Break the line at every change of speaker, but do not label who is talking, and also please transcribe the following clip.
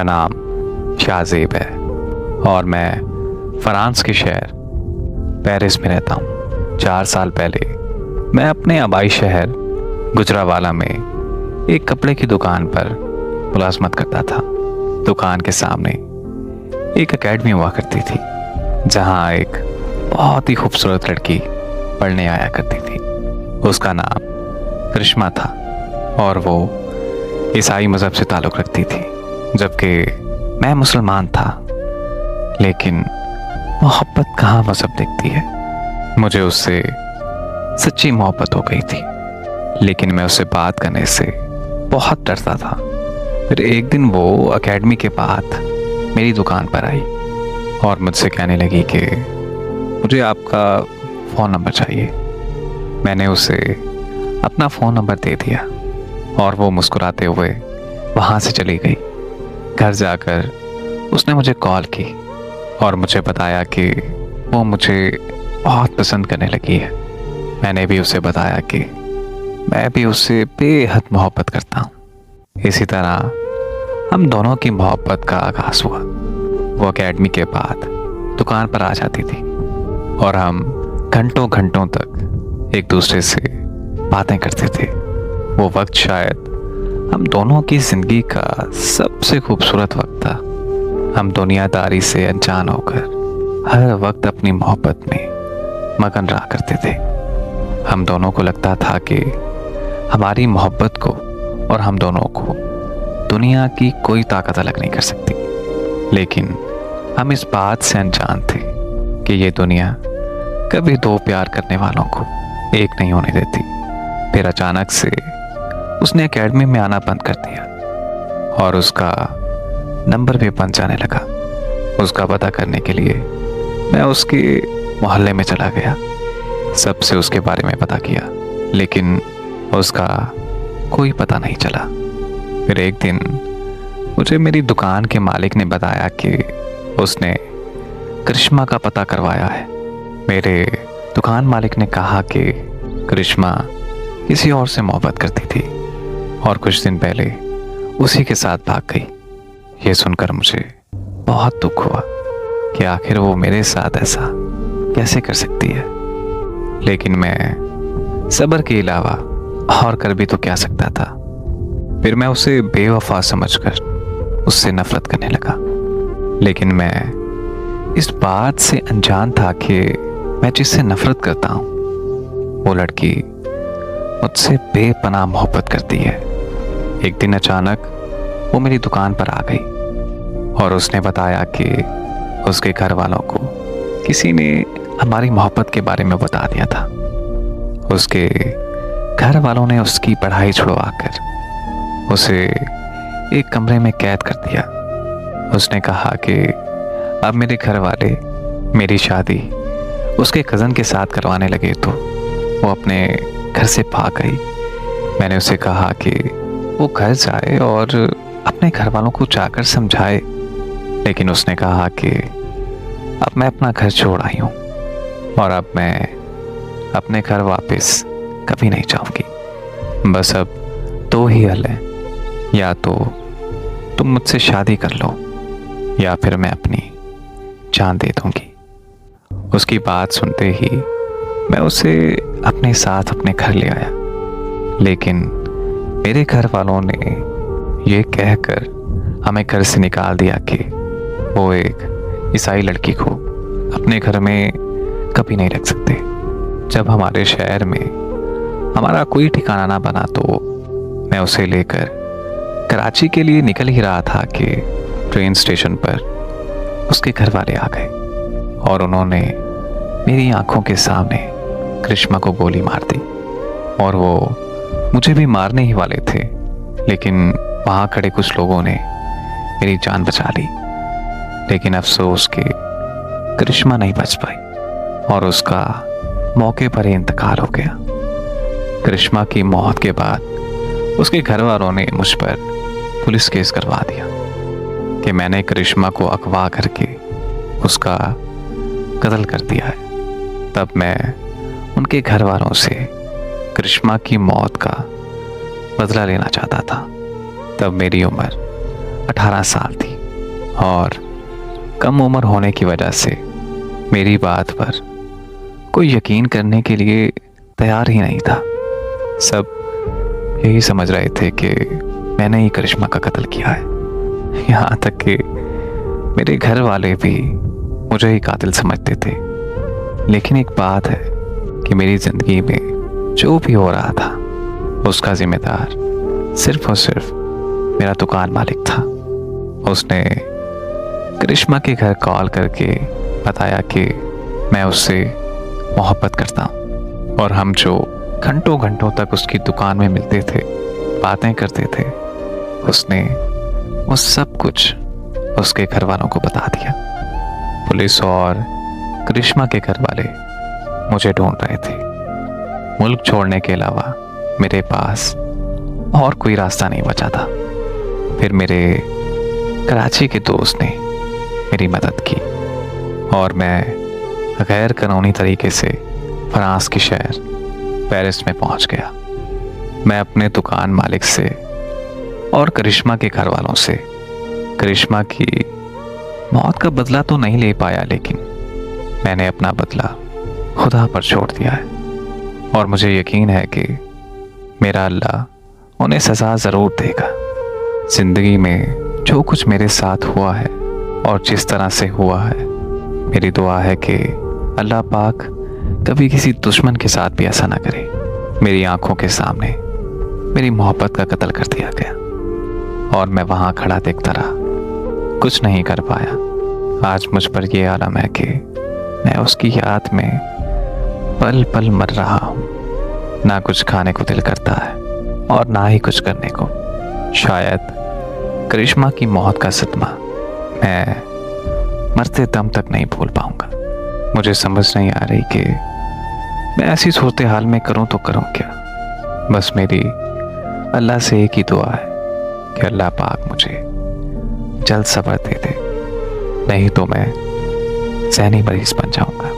नाम शाहज़ेब है और मैं फ्रांस के शहर पेरिस में रहता हूँ। 4 साल पहले मैं अपने आबाई शहर गुजरावाला में एक कपड़े की दुकान पर मुलाजमत करता था। दुकान के सामने एक एकेडमी हुआ करती थी जहाँ एक बहुत ही खूबसूरत लड़की पढ़ने आया करती थी। उसका नाम करिश्मा था और वो ईसाई मज़हब से ताल्लुक़ रखती थी, जबकि मैं मुसलमान था। लेकिन मोहब्बत कहाँ मज़हब देखती है। मुझे उससे सच्ची मोहब्बत हो गई थी, लेकिन मैं उससे बात करने से बहुत डरता था। फिर एक दिन वो एकेडमी के बाद मेरी दुकान पर आई और मुझसे कहने लगी कि मुझे आपका फ़ोन नंबर चाहिए। मैंने उसे अपना फ़ोन नंबर दे दिया और वो मुस्कुराते हुए वहाँ से चली गई। घर जाकर उसने मुझे कॉल की और मुझे बताया कि वो मुझे बहुत पसंद करने लगी है। मैंने भी उसे बताया कि मैं भी उससे बेहद मोहब्बत करता हूँ। इसी तरह हम दोनों की मोहब्बत का आगाज़ हुआ। वो एकेडमी के बाद दुकान पर आ जाती थी और हम घंटों घंटों तक एक दूसरे से बातें करते थे। वो वक्त शायद हम दोनों की ज़िंदगी का सबसे खूबसूरत वक्त था। हम दुनियादारी से अनजान होकर हर वक्त अपनी मोहब्बत में मगन रहा करते थे। हम दोनों को लगता था कि हमारी मोहब्बत को और हम दोनों को दुनिया की कोई ताकत अलग नहीं कर सकती। लेकिन हम इस बात से अनजान थे कि ये दुनिया कभी दो प्यार करने वालों को एक नहीं होने देती। फिर अचानक से उसने एकेडमी में आना बंद कर दिया और उसका नंबर भी बन जाने लगा। उसका पता करने के लिए मैं उसके मोहल्ले में चला गया, सबसे उसके बारे में पता किया, लेकिन उसका कोई पता नहीं चला। फिर एक दिन मुझे मेरी दुकान के मालिक ने बताया कि उसने करिश्मा का पता करवाया है। मेरे दुकान मालिक ने कहा कि करिश्मा किसी और से मोहब्बत करती थी और कुछ दिन पहले उसी के साथ भाग गई। ये सुनकर मुझे बहुत दुख हुआ कि आखिर वो मेरे साथ ऐसा कैसे कर सकती है। लेकिन मैं सब्र के अलावा और कर भी तो क्या सकता था। फिर मैं उसे बेवफा समझकर उससे नफरत करने लगा। लेकिन मैं इस बात से अनजान था कि मैं जिससे नफरत करता हूँ वो लड़की मुझसे बेपनाह मोहब्बत करती है। एक दिन अचानक वो मेरी दुकान पर आ गई और उसने बताया कि उसके घर वालों को किसी ने हमारी मोहब्बत के बारे में बता दिया था। उसके घर वालों ने उसकी पढ़ाई छुड़वाकर उसे एक कमरे में कैद कर दिया। उसने कहा कि अब मेरे घर वाले मेरी शादी उसके कज़न के साथ करवाने लगे तो वो अपने घर से भाग गई। मैंने उसे कहा कि वो घर जाए और अपने घर वालों को जाकर समझाए, लेकिन उसने कहा कि अब मैं अपना घर छोड़ आई हूँ और अब मैं अपने घर वापस कभी नहीं जाऊँगी। बस अब दो ही हल हैं, या तो तुम मुझसे शादी कर लो या फिर मैं अपनी जान दे दूँगी। उसकी बात सुनते ही मैं उसे अपने साथ अपने घर ले आया, लेकिन मेरे घर वालों ने ये कहकर हमें घर से निकाल दिया कि वो एक ईसाई लड़की को अपने घर में कभी नहीं रख सकते। जब हमारे शहर में हमारा कोई ठिकाना ना बना तो मैं उसे लेकर कराची के लिए निकल ही रहा था कि ट्रेन स्टेशन पर उसके घर वाले आ गए और उन्होंने मेरी आंखों के सामने करिश्मा को गोली मार दी और वो मुझे भी मारने ही वाले थे, लेकिन वहाँ खड़े कुछ लोगों ने मेरी जान बचा ली। लेकिन अफसोस कि करिश्मा नहीं बच पाई और उसका मौके पर ही इंतकाल हो गया। करिश्मा की मौत के बाद उसके घर वालों ने मुझ पर पुलिस केस करवा दिया कि मैंने करिश्मा को अगवा करके उसका कत्ल कर दिया है। तब मैं उनके घर वालों से करिश्मा की मौत का बदला लेना चाहता था। तब मेरी उम्र 18 साल थी। और कम उम्र होने की वजह से मेरी बात पर कोई यकीन करने के लिए तैयार ही नहीं था। सब यही समझ रहे थे कि मैंने ही करिश्मा का कत्ल किया है। यहाँ तक कि मेरे घर वाले भी मुझे ही कातिल समझते थे। लेकिन एक बात है कि मेरी ज़िंदगी में जो भी हो रहा था उसका जिम्मेदार सिर्फ और सिर्फ मेरा दुकान मालिक था। उसने करिश्मा के घर कॉल करके बताया कि मैं उससे मोहब्बत करता हूँ और हम जो घंटों घंटों तक उसकी दुकान में मिलते थे, बातें करते थे, उसने वो सब कुछ उसके घर वालों को बता दिया। पुलिस और करिश्मा के घर वाले मुझे ढूंढ रहे थे। मुल्क छोड़ने के अलावा मेरे पास और कोई रास्ता नहीं बचा था। फिर मेरे कराची के दोस्त ने मेरी मदद की और मैं गैर कानूनी तरीके से फ्रांस के शहर पेरिस में पहुंच गया। मैं अपने दुकान मालिक से और करिश्मा के घर वालों से करिश्मा की मौत का बदला तो नहीं ले पाया, लेकिन मैंने अपना बदला खुदा पर छोड़ दिया है और मुझे यकीन है कि मेरा अल्लाह उन्हें सज़ा ज़रूर देगा। ज़िंदगी में जो कुछ मेरे साथ हुआ है और जिस तरह से हुआ है, मेरी दुआ है कि अल्लाह पाक कभी किसी दुश्मन के साथ भी ऐसा ना करे। मेरी आंखों के सामने मेरी मोहब्बत का कत्ल कर दिया गया और मैं वहाँ खड़ा देखता रहा, कुछ नहीं कर पाया। आज मुझ पर यह आलम है कि मैं उसकी याद में पल पल मर रहा हूँ। ना कुछ खाने को दिल करता है और ना ही कुछ करने को। शायद करिश्मा की मौत का सदमा मैं मरते दम तक नहीं भूल पाऊंगा। मुझे समझ नहीं आ रही कि मैं ऐसी सूरत हाल में करूं तो करूं क्या। बस मेरी अल्लाह से एक ही दुआ है कि अल्लाह पाक मुझे जल्द सब्र दे दे, नहीं तो मैं ज़हनी मरीज बन जाऊंगा।